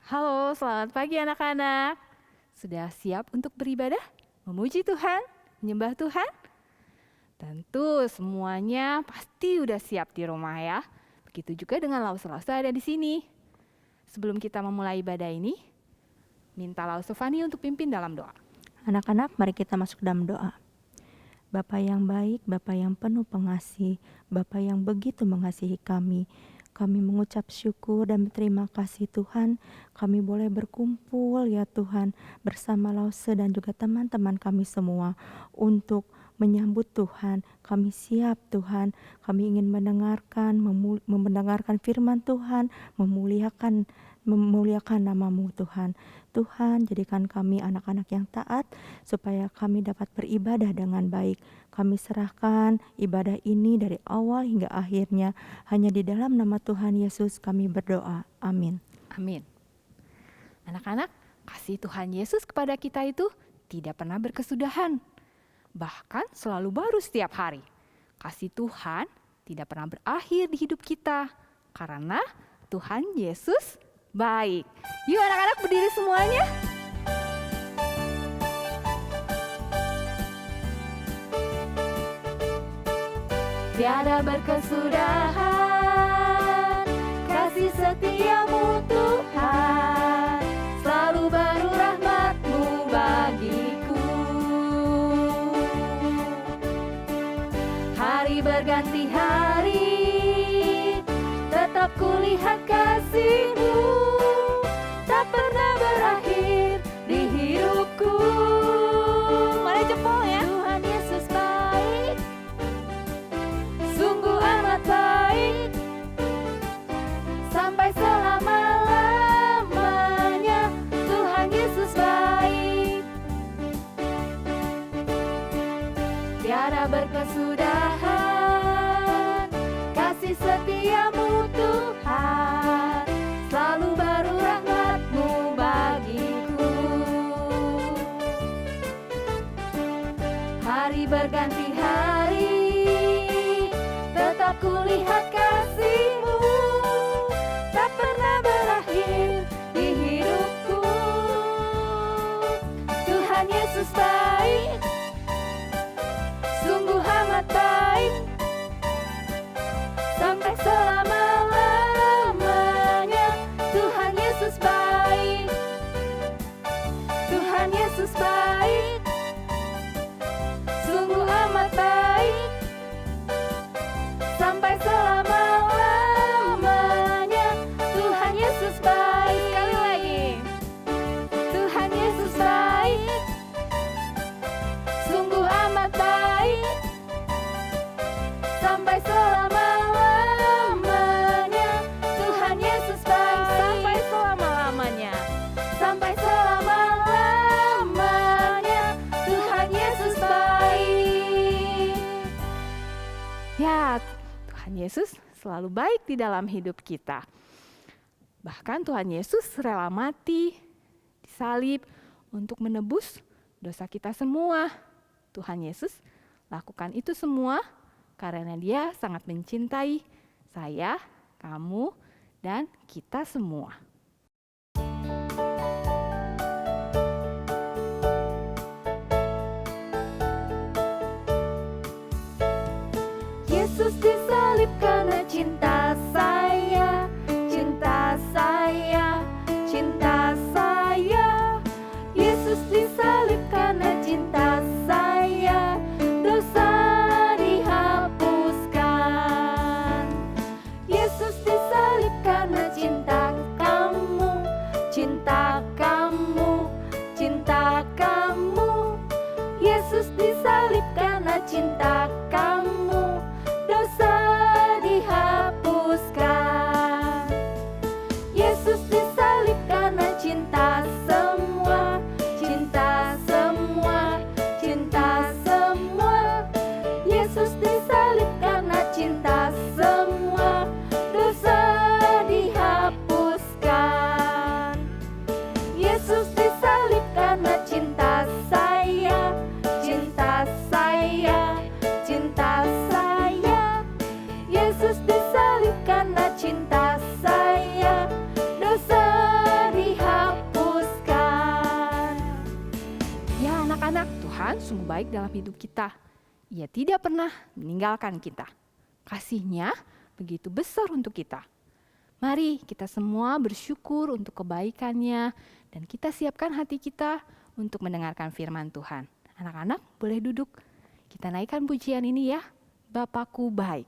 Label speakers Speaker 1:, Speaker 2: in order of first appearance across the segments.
Speaker 1: Halo, selamat pagi anak-anak. Sudah siap untuk beribadah? Memuji Tuhan? Menyembah Tuhan? Tentu semuanya pasti udah siap di rumah ya. Begitu juga dengan Lause-Lause ada di sini. Sebelum kita memulai ibadah ini, minta Lause Fani untuk pimpin dalam doa.
Speaker 2: Anak-anak, mari kita masuk dalam doa. Bapa yang baik, Bapa yang penuh pengasih, Bapa yang begitu mengasihi kami mengucap syukur dan berterima kasih Tuhan, kami boleh berkumpul ya Tuhan bersama Lause dan juga teman-teman kami semua untuk menyambut Tuhan. Kami siap Tuhan, kami ingin mendengarkan firman Tuhan, memuliakan nama-Mu Tuhan. Tuhan, jadikan kami anak-anak yang taat supaya kami dapat beribadah dengan baik. Kami serahkan ibadah ini dari awal hingga akhirnya hanya di dalam nama Tuhan Yesus kami berdoa. Amin.
Speaker 1: Amin. Anak-anak, kasih Tuhan Yesus kepada kita itu tidak pernah berkesudahan. Bahkan selalu baru setiap hari. Kasih Tuhan tidak pernah berakhir di hidup kita. Karena Tuhan Yesus baik. Yuk anak-anak berdiri semuanya. Tiada berkesudahan kasih setiamu Tuhan, selalu baru rahmat-Mu bagiku. Hari berganti hari, tetap kulihat kasih-Mu, tak pernah berakhir di hidupku. Mari jempol ya. Tuhan Yesus baik, sungguh amat baik, sampai selama-lamanya. Tuhan Yesus baik, tiada berkesudahan kasih setiamu Tuhan, selalu baru rahmat-Mu bagiku. Hari berganti hari, tetap kulihat kasih-Mu, tak pernah berakhir di hidupku. Tuhan Yesus baik, sungguh amat baik, sampai selama-lamanya. Tuhan Yesus baik, Tuhan Yesus baik, sungguh amat baik, sampai selama-lamanya. Tuhan Yesus baik. Sekali lagi. Tuhan Yesus baik, sungguh amat baik, sampai selama-lamanya. Tuhan Yesus baik, sampai selama-lamanya. Sampai selama-lamanya. Tuhan Yesus baik. Ya, Tuhan Yesus selalu baik di dalam hidup kita. Bahkan Tuhan Yesus rela mati, disalib untuk menebus dosa kita semua. Tuhan Yesus lakukan itu semua karena Dia sangat mencintai saya, kamu, dan kita semua. Yesus disalib karena cinta saya, cinta saya, cinta saya. Yesus disalib karena cinta saya, dosa dihapuskan. Yesus disalib karena cinta kamu, cinta kamu, cinta kamu. Yesus disalib karena cinta kamu, dosa dihapuskan. baik dalam hidup kita. Ia tidak pernah meninggalkan kita. Kasih-Nya begitu besar untuk kita. Mari kita semua bersyukur untuk kebaikan-Nya dan kita siapkan hati kita untuk mendengarkan firman Tuhan. Anak-anak boleh duduk. Kita naikkan pujian ini ya. Bapakku baik.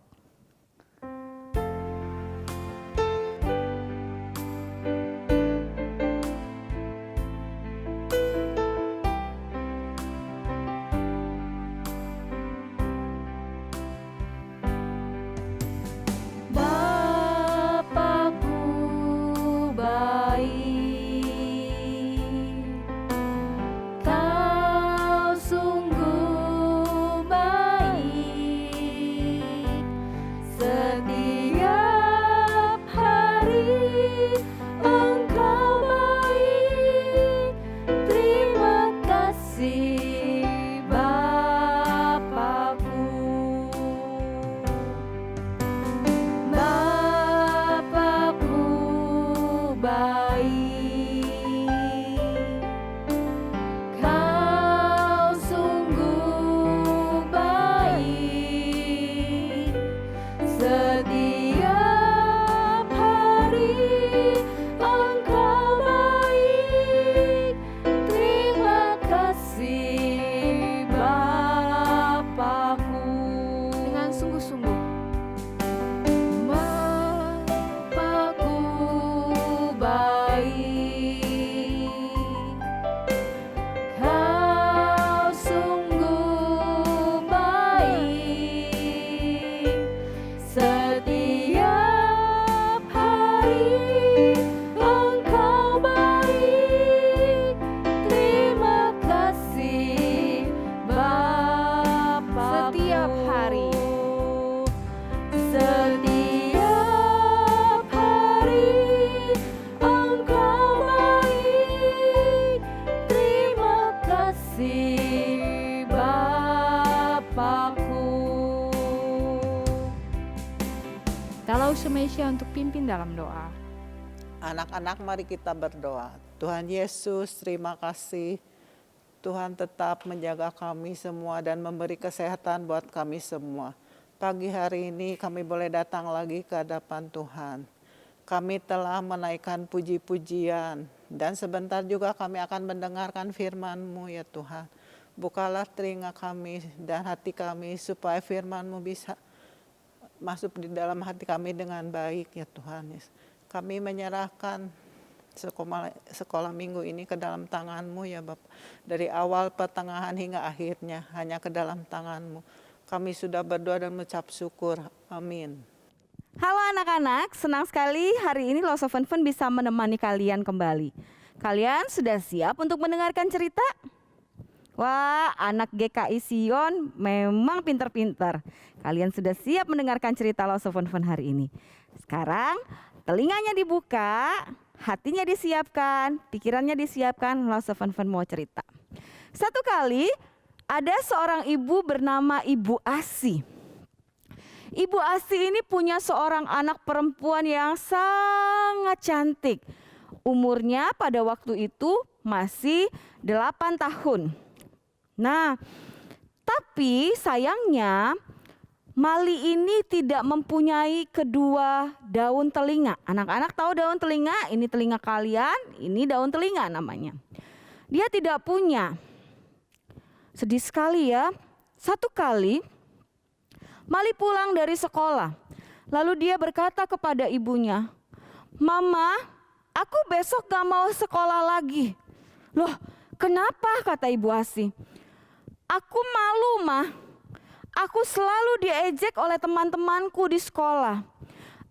Speaker 1: Kalau Semesya untuk pimpin dalam doa.
Speaker 3: Anak-anak, mari kita berdoa. Tuhan Yesus, terima kasih. Tuhan tetap menjaga kami semua dan memberi kesehatan buat kami semua. Pagi hari ini kami boleh datang lagi ke hadapan Tuhan. Kami telah menaikkan puji-pujian dan sebentar juga kami akan mendengarkan firman-Mu ya Tuhan. Bukalah telinga kami dan hati kami supaya firman-Mu bisa masuk di dalam hati kami dengan baik ya Tuhan. Kami menyerahkan sekolah minggu ini ke dalam tangan-Mu ya Bapak. Dari awal, pertengahan hingga akhirnya hanya ke dalam tangan-Mu. Kami sudah berdoa dan mengucap syukur. Amin.
Speaker 4: Halo anak-anak, senang sekali hari ini Lost of Fun bisa menemani kalian kembali. Kalian sudah siap untuk mendengarkan cerita? Wah, anak GKI Sion memang pintar-pintar. Kalian sudah siap mendengarkan cerita Lost of Fun hari ini. Sekarang telinganya dibuka, hatinya disiapkan, pikirannya disiapkan, Lost of Fun mau cerita. Satu kali ada seorang ibu bernama Ibu Asi. Ibu Asi ini punya seorang anak perempuan yang sangat cantik. Umurnya pada waktu itu masih 8 tahun. Nah, tapi sayangnya Mali ini tidak mempunyai kedua daun telinga. Anak-anak tahu daun telinga? Ini telinga kalian, ini daun telinga namanya. Dia tidak punya. Sedih sekali ya. Satu kali Mali pulang dari sekolah. Lalu dia berkata kepada ibunya, "Mama, aku besok gak mau sekolah lagi." "Loh, kenapa?" kata Ibu Asi. "Aku malu, Ma. Aku selalu diejek oleh teman-temanku di sekolah.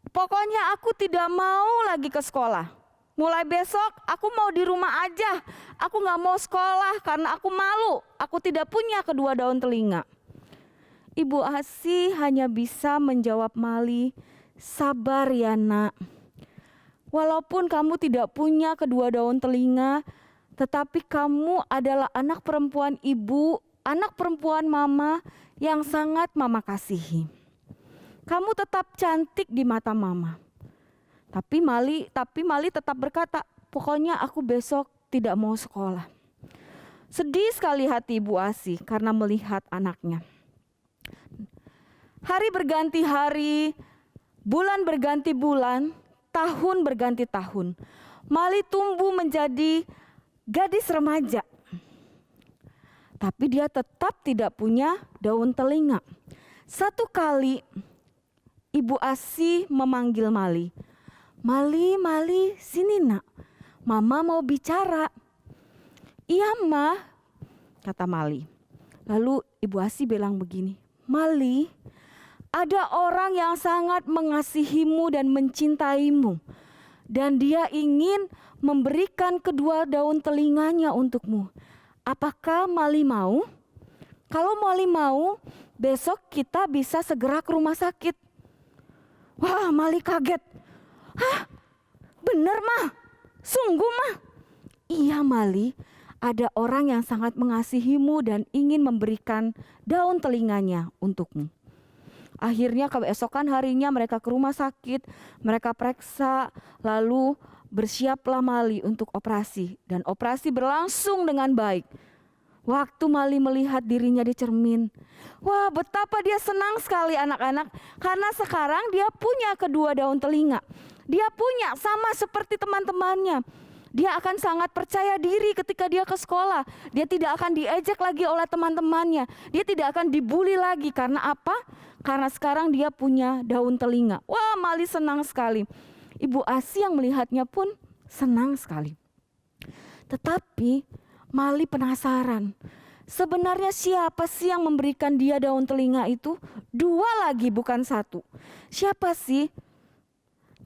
Speaker 4: Pokoknya aku tidak mau lagi ke sekolah. Mulai besok aku mau di rumah aja. Aku gak mau sekolah karena aku malu. Aku tidak punya kedua daun telinga." Ibu Asi hanya bisa menjawab Mali, "Sabar ya nak. Walaupun kamu tidak punya kedua daun telinga, tetapi kamu adalah anak perempuan ibu, anak perempuan mama yang sangat mama kasihi. Kamu tetap cantik di mata mama." Tapi Mali tetap berkata, "Pokoknya aku besok tidak mau sekolah." Sedih sekali hati Ibu Asi karena melihat anaknya. Hari berganti hari, bulan berganti bulan, tahun berganti tahun. Mali tumbuh menjadi gadis remaja. Tapi dia tetap tidak punya daun telinga. Satu kali Ibu Asi memanggil Mali. Mali, sini nak. Mama mau bicara. Iya Ma, kata Mali. Lalu Ibu Asi bilang begini, Mali, ada orang yang sangat mengasihimu dan mencintaimu. Dan dia ingin memberikan kedua daun telinganya untukmu. Apakah Mali mau? Kalau Mali mau, besok kita bisa segera ke rumah sakit. Wah, Mali kaget. Hah? Bener Mah? Sungguh Mah? Iya Mali, ada orang yang sangat mengasihimu dan ingin memberikan daun telinganya untukmu. Akhirnya keesokan harinya mereka ke rumah sakit, mereka periksa, lalu bersiaplah Mali untuk operasi. Dan operasi berlangsung dengan baik. Waktu Mali melihat dirinya di cermin, wah betapa dia senang sekali anak-anak, karena sekarang dia punya kedua daun telinga. Dia punya sama seperti teman-temannya. Dia akan sangat percaya diri ketika dia ke sekolah. Dia tidak akan diejek lagi oleh teman-temannya. Dia tidak akan dibully lagi. Karena apa? Karena sekarang dia punya daun telinga. Wah, Mali senang sekali. Ibu Asi yang melihatnya pun senang sekali. Tetapi Mali penasaran. Sebenarnya siapa sih yang memberikan dia daun telinga itu? Dua lagi, bukan satu. Siapa sih?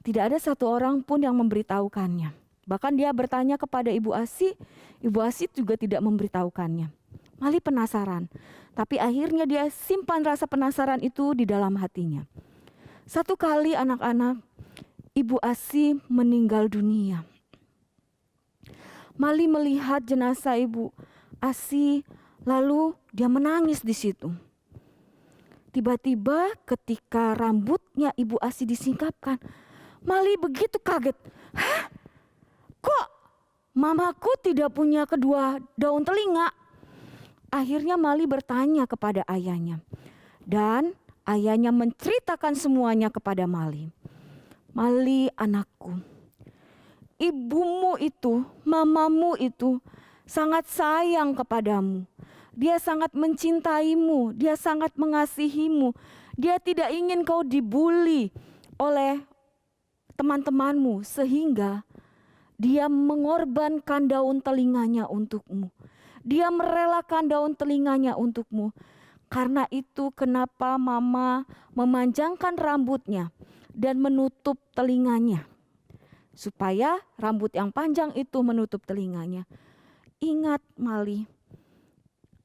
Speaker 4: Tidak ada satu orang pun yang memberitahukannya. Bahkan dia bertanya kepada Ibu Asi juga tidak memberitahukannya. Mali penasaran, tapi akhirnya dia simpan rasa penasaran itu di dalam hatinya. Satu kali anak-anak, Ibu Asi meninggal dunia. Mali melihat jenazah Ibu Asi, lalu dia menangis di situ. Tiba-tiba ketika rambutnya Ibu Asi disingkapkan, Mali begitu kaget. Hah? Kok mamaku tidak punya kedua daun telinga? Akhirnya Mali bertanya kepada ayahnya. Dan ayahnya menceritakan semuanya kepada Mali. Mali anakku, ibumu itu, mamamu itu sangat sayang kepadamu. Dia sangat mencintaimu, dia sangat mengasihimu. Dia tidak ingin kau dibully oleh teman-temanmu sehingga dia mengorbankan daun telinganya untukmu. Dia merelakan daun telinganya untukmu. Karena itu kenapa mama memanjangkan rambutnya dan menutup telinganya. Supaya rambut yang panjang itu menutup telinganya. Ingat Mali,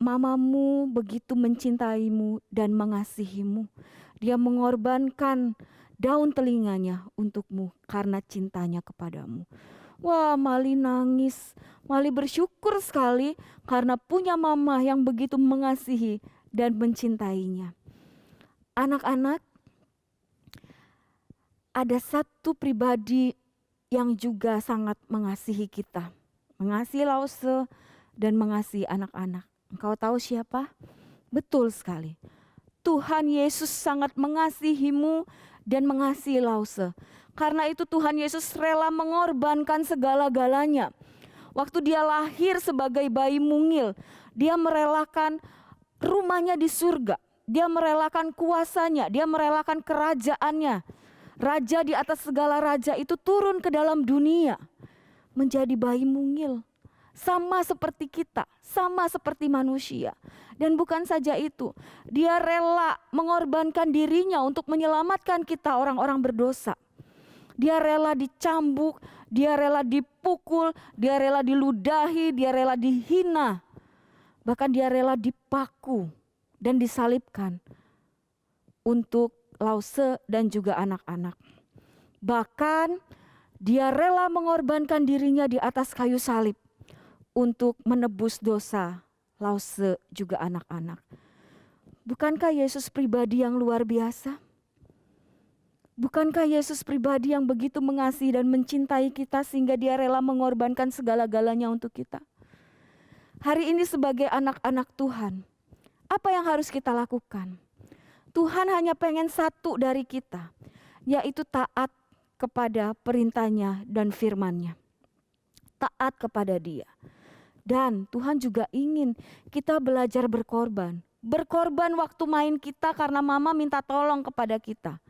Speaker 4: mamamu begitu mencintaimu dan mengasihimu. Dia mengorbankan daun telinganya untukmu karena cintanya kepadamu. Wah, Mali nangis. Mali bersyukur sekali karena punya mama yang begitu mengasihi dan mencintainya. Anak-anak, ada satu pribadi yang juga sangat mengasihi kita. Mengasihi Lause dan mengasihi anak-anak. Engkau tahu siapa? Betul sekali. Tuhan Yesus sangat mengasihimu dan mengasihi Lause. Karena itu Tuhan Yesus rela mengorbankan segala-galanya. Waktu dia lahir sebagai bayi mungil, dia merelakan rumahnya di surga. Dia merelakan kuasanya, dia merelakan kerajaannya. Raja di atas segala raja itu turun ke dalam dunia menjadi bayi mungil. Sama seperti kita, sama seperti manusia. Dan bukan saja itu, dia rela mengorbankan dirinya untuk menyelamatkan kita orang-orang berdosa. Dia rela dicambuk, dia rela dipukul, dia rela diludahi, dia rela dihina. Bahkan dia rela dipaku dan disalibkan untuk Lause dan juga anak-anak. Bahkan dia rela mengorbankan dirinya di atas kayu salib untuk menebus dosa Lause juga anak-anak. Bukankah Yesus pribadi yang luar biasa? Bukankah Yesus pribadi yang begitu mengasihi dan mencintai kita sehingga dia rela mengorbankan segala-galanya untuk kita? Hari ini sebagai anak-anak Tuhan, apa yang harus kita lakukan? Tuhan hanya pengen satu dari kita, yaitu taat kepada perintahnya dan firman-Nya. Taat kepada Dia. Dan Tuhan juga ingin kita belajar berkorban. Berkorban waktu main kita karena mama minta tolong kepada kita.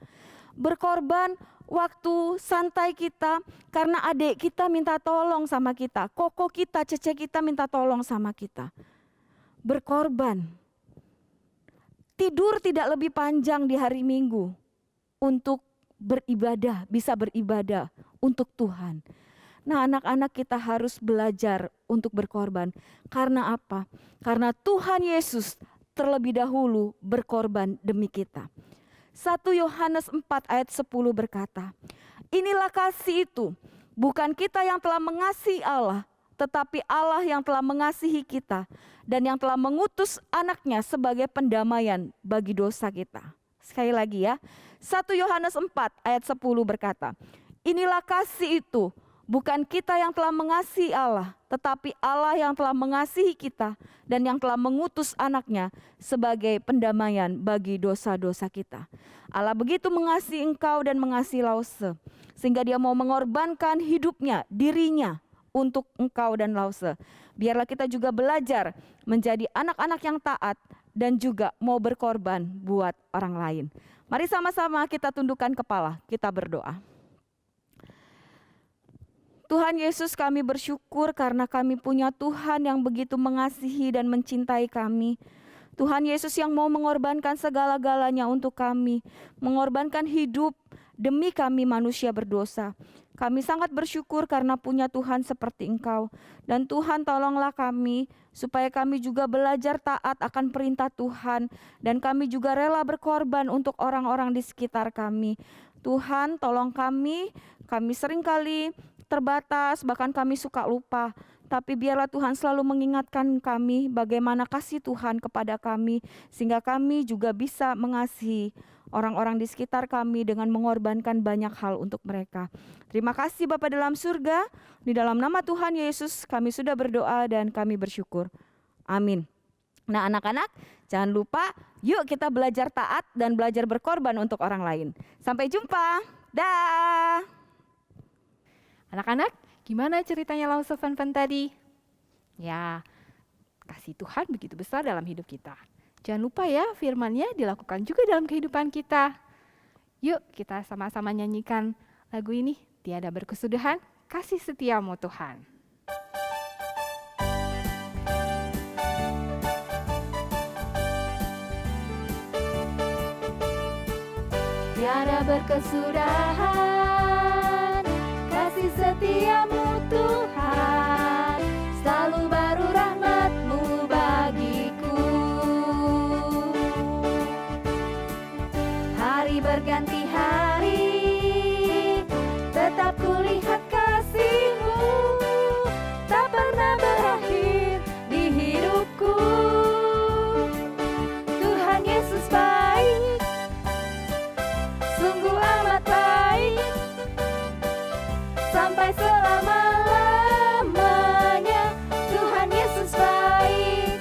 Speaker 4: Berkorban waktu santai kita karena adik kita minta tolong sama kita. Koko kita, cece kita minta tolong sama kita. Berkorban. Tidur tidak lebih panjang di hari Minggu untuk beribadah, bisa beribadah untuk Tuhan. Nah, anak-anak kita harus belajar untuk berkorban. Karena apa? Karena Tuhan Yesus terlebih dahulu berkorban demi kita. 1 Yohanes 4 ayat 10 berkata, inilah kasih itu, bukan kita yang telah mengasihi Allah, tetapi Allah yang telah mengasihi kita dan yang telah mengutus anaknya sebagai pendamaian bagi dosa kita. Sekali lagi ya, 1 Yohanes 4 ayat 10 berkata, inilah kasih itu, bukan kita yang telah mengasihi Allah, tetapi Allah yang telah mengasihi kita dan yang telah mengutus anaknya sebagai pendamaian bagi dosa-dosa kita. Allah begitu mengasihi engkau dan mengasihi Lause, sehingga Dia mau mengorbankan hidupnya, dirinya untuk engkau dan Lause. Biarlah kita juga belajar menjadi anak-anak yang taat dan juga mau berkorban buat orang lain. Mari sama-sama kita tundukkan kepala, kita berdoa. Tuhan Yesus, kami bersyukur karena kami punya Tuhan yang begitu mengasihi dan mencintai kami. Tuhan Yesus yang mau mengorbankan segala-galanya untuk kami, mengorbankan hidup demi kami manusia berdosa. Kami sangat bersyukur karena punya Tuhan seperti Engkau. Dan Tuhan, tolonglah kami supaya kami juga belajar taat akan perintah Tuhan, dan kami juga rela berkorban untuk orang-orang di sekitar kami. Tuhan, tolong kami seringkali terbatas, bahkan kami suka lupa. Tapi biarlah Tuhan selalu mengingatkan kami bagaimana kasih Tuhan kepada kami, sehingga kami juga bisa mengasihi orang-orang di sekitar kami dengan mengorbankan banyak hal untuk mereka. Terima kasih Bapa dalam surga, di dalam nama Tuhan Yesus kami sudah berdoa dan kami bersyukur. Amin. Nah, anak-anak, jangan lupa yuk kita belajar taat dan belajar berkorban untuk orang lain. Sampai jumpa. Dah.
Speaker 1: Anak-anak, gimana ceritanya Lause Fun Fun tadi? Ya, kasih Tuhan begitu besar dalam hidup kita. Jangan lupa ya, firman-Nya dilakukan juga dalam kehidupan kita. Yuk kita sama-sama nyanyikan lagu ini, Tiada Berkesudahan, Kasih Setiamu Tuhan. Tiada berkesudahan, kasih setiamu Tuhan, selalu baru rahmat-Mu bagiku. Hari berganti hari, tetap kulihat kasih-Mu, tak pernah berakhir di hidupku. Tuhan Yesus baik, sungguh amat baik, sampai selama-lamanya. Tuhan Yesus baik.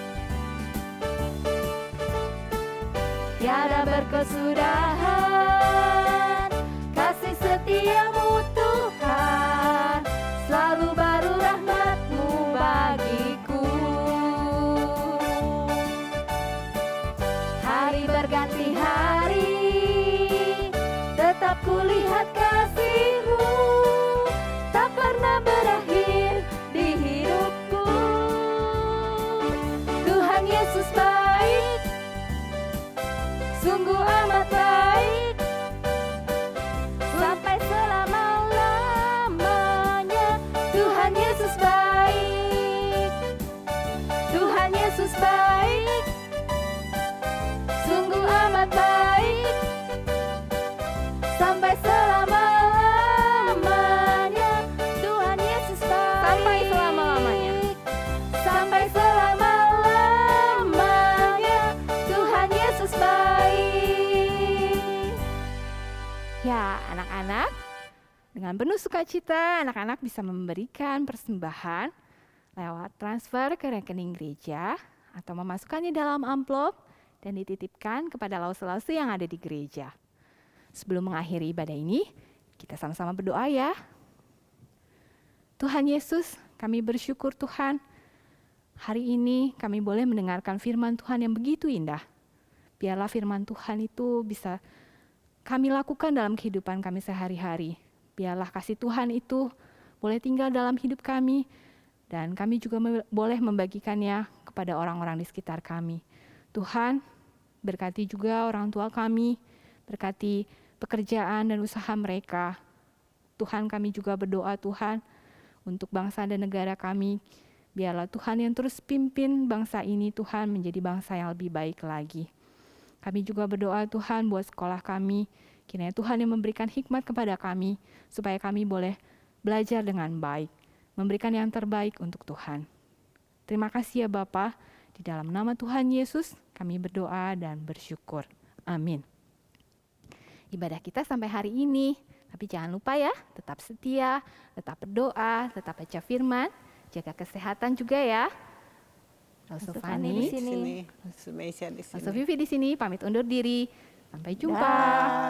Speaker 1: Tiada berkesudahan, kasih setiamu Tuhan, selalu baru rahmat-Mu bagiku. Hari berganti hari, tetap kulihat kasih-Mu, tak pernah berakhir di hidupku. Tuhan Yesus baik, sungguh amat baik, sampai selama-lamanya. Tuhan Yesus baik, Tuhan Yesus baik, sungguh amat baik, sampai selama-lamanya. Tuhan Yesus baik, sampai selama-lamanya, sampai selama-lamanya. Tuhan Yesus baik. Ya, anak-anak, dengan penuh sukacita anak-anak bisa memberikan persembahan. lewat transfer ke rekening gereja atau memasukkannya dalam amplop dan dititipkan kepada lause-lause yang ada di gereja. Sebelum mengakhiri ibadah ini, kita sama-sama berdoa ya. Tuhan Yesus, kami bersyukur Tuhan, hari ini kami boleh mendengarkan firman Tuhan yang begitu indah. Biarlah firman Tuhan itu bisa kami lakukan dalam kehidupan kami sehari-hari. Biarlah kasih Tuhan itu boleh tinggal dalam hidup kami, dan kami juga boleh membagikannya kepada orang-orang di sekitar kami. Tuhan, berkati juga orang tua kami, berkati pekerjaan dan usaha mereka. Tuhan, kami juga berdoa Tuhan untuk bangsa dan negara kami. Biarlah Tuhan yang terus pimpin bangsa ini Tuhan menjadi bangsa yang lebih baik lagi. Kami juga berdoa Tuhan buat sekolah kami. Kiranya Tuhan yang memberikan hikmat kepada kami supaya kami boleh belajar dengan baik, memberikan yang terbaik untuk Tuhan. Terima kasih ya Bapa. Di dalam nama Tuhan Yesus kami berdoa dan bersyukur. Amin. Ibadah kita sampai hari ini. Tapi jangan lupa ya, tetap setia, tetap berdoa, tetap baca firman, jaga kesehatan juga ya. Lalu
Speaker 2: Fani di
Speaker 1: Fani,
Speaker 2: sini.
Speaker 3: Meisha di
Speaker 1: Lalu
Speaker 3: sini.
Speaker 1: Vivi di sini, pamit undur diri. Sampai jumpa.
Speaker 2: Dah.